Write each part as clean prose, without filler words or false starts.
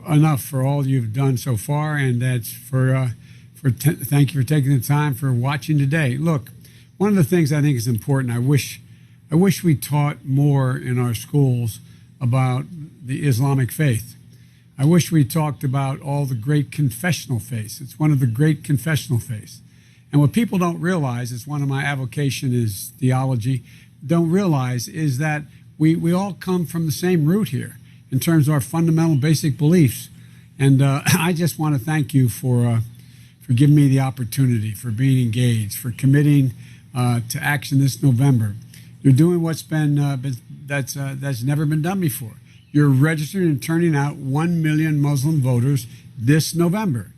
enough for all you've done so far, and that's thank you for taking the time for watching today. Look, one of the things I think is important. I wish we taught more in our schools about the Islamic faith. I wish we talked about all the great confessional faiths. It's one of the great confessional faiths. And what people don't realize, it's one of my avocation is theology, don't realize is that we all come from the same root here in terms of our fundamental basic beliefs. And I just want to thank you for giving me the opportunity, for being engaged, for committing to action this November. You're doing what's that's never been done before. You're registering and turning out 1 million Muslim voters this November.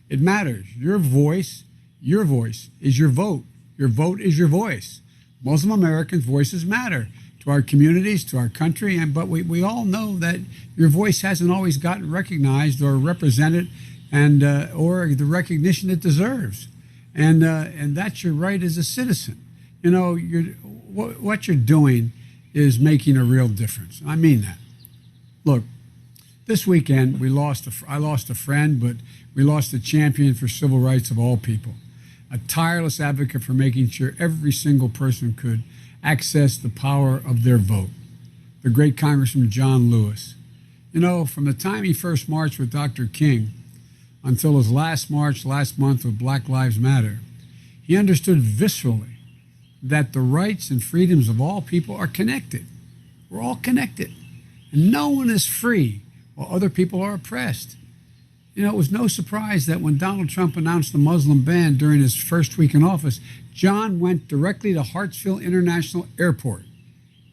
It matters. Your voice is your vote. Your vote is your voice. Muslim Americans' voices matter to our communities, to our country, but we all know that your voice hasn't always gotten recognized or represented and or the recognition it deserves. And that's your right as a citizen. You know, what you're doing is making a real difference. I mean that. Look, this weekend I lost a friend, but we lost a champion for civil rights of all people, a tireless advocate for making sure every single person could access the power of their vote, the great Congressman John Lewis. You know, from the time he first marched with Dr. King until his last march last month with Black Lives Matter, he understood viscerally that the rights and freedoms of all people are connected. We're all connected. And no one is free while other people are oppressed. You know, it was no surprise that when Donald Trump announced the Muslim ban during his first week in office, John went directly to Hartsfield International Airport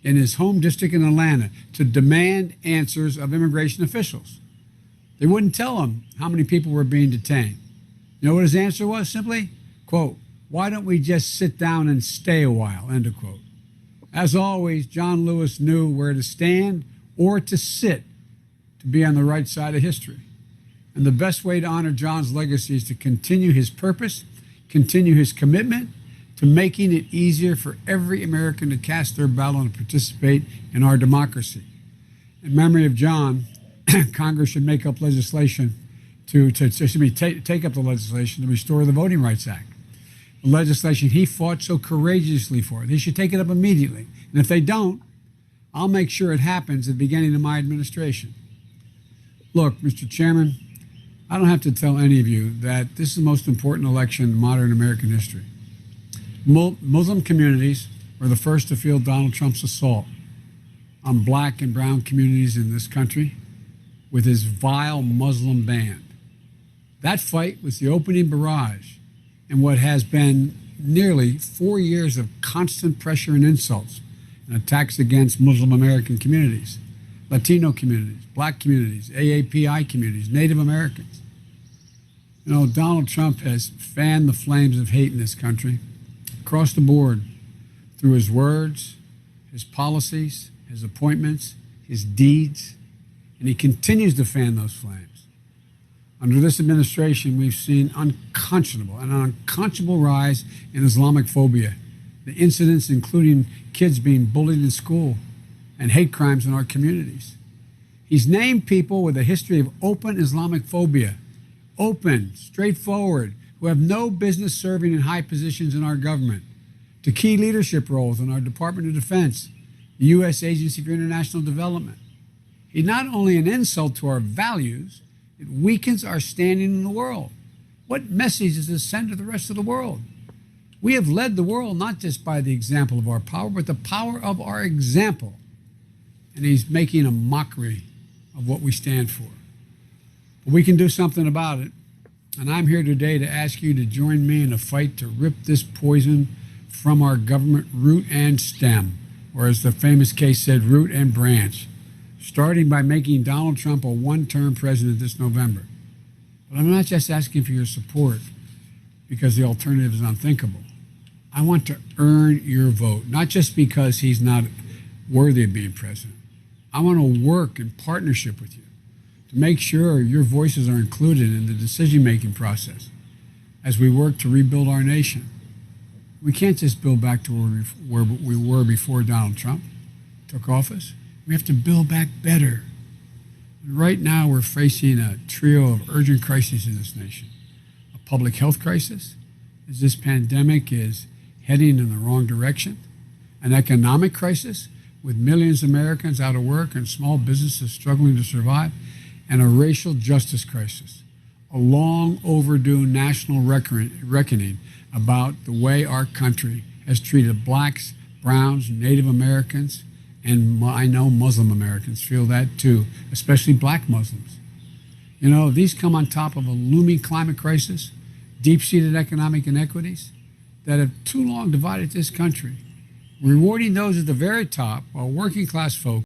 in his home district in Atlanta to demand answers of immigration officials. They wouldn't tell him how many people were being detained. You know what his answer was? Simply, quote, "Why don't we just sit down and stay a while," end of quote. As always, John Lewis knew where to stand or to sit to be on the right side of history. And the best way to honor John's legacy is to continue his purpose, continue his commitment to making it easier for every American to cast their ballot and participate in our democracy. In memory of John, Congress should make up legislation take up the legislation to restore the Voting Rights Act. The legislation he fought so courageously for. They should take it up immediately. And if they don't, I'll make sure it happens at the beginning of my administration. Look, Mr. Chairman, I don't have to tell any of you that this is the most important election in modern American history. Muslim communities were the first to feel Donald Trump's assault on black and brown communities in this country with his vile Muslim ban. That fight was the opening barrage in what has been nearly 4 years of constant pressure and insults and attacks against Muslim American communities, Latino communities, black communities, AAPI communities, Native Americans. You know, Donald Trump has fanned the flames of hate in this country across the board through his words, his policies, his appointments, his deeds, and he continues to fan those flames. Under this administration, we've seen an unconscionable rise in Islamophobia, the incidents including kids being bullied in school and hate crimes in our communities. He's named people with a history of open Islamophobia, open, straightforward, who have no business serving in high positions in our government, to key leadership roles in our Department of Defense, the U.S. Agency for International Development. He's not only an insult to our values, it weakens our standing in the world. What message does this send to the rest of the world? We have led the world not just by the example of our power, but the power of our example. And he's making a mockery of what we stand for. But we can do something about it. And I'm here today to ask you to join me in a fight to rip this poison from our government root and stem, or as the famous case said, root and branch, starting by making Donald Trump a one-term president this November. But I'm not just asking for your support because the alternative is unthinkable. I want to earn your vote, not just because he's not worthy of being president. I want to work in partnership with you to make sure your voices are included in the decision-making process as we work to rebuild our nation. We can't just build back to where we were before Donald Trump took office. We have to build back better. Right now, we're facing a trio of urgent crises in this nation. A public health crisis, as this pandemic is heading in the wrong direction. An economic crisis, with millions of Americans out of work and small businesses struggling to survive. And a racial justice crisis, a long overdue national reckoning about the way our country has treated blacks, browns, Native Americans, and I know Muslim Americans feel that too, especially black Muslims. You know, these come on top of a looming climate crisis, deep-seated economic inequities that have too long divided this country, rewarding those at the very top while working class folks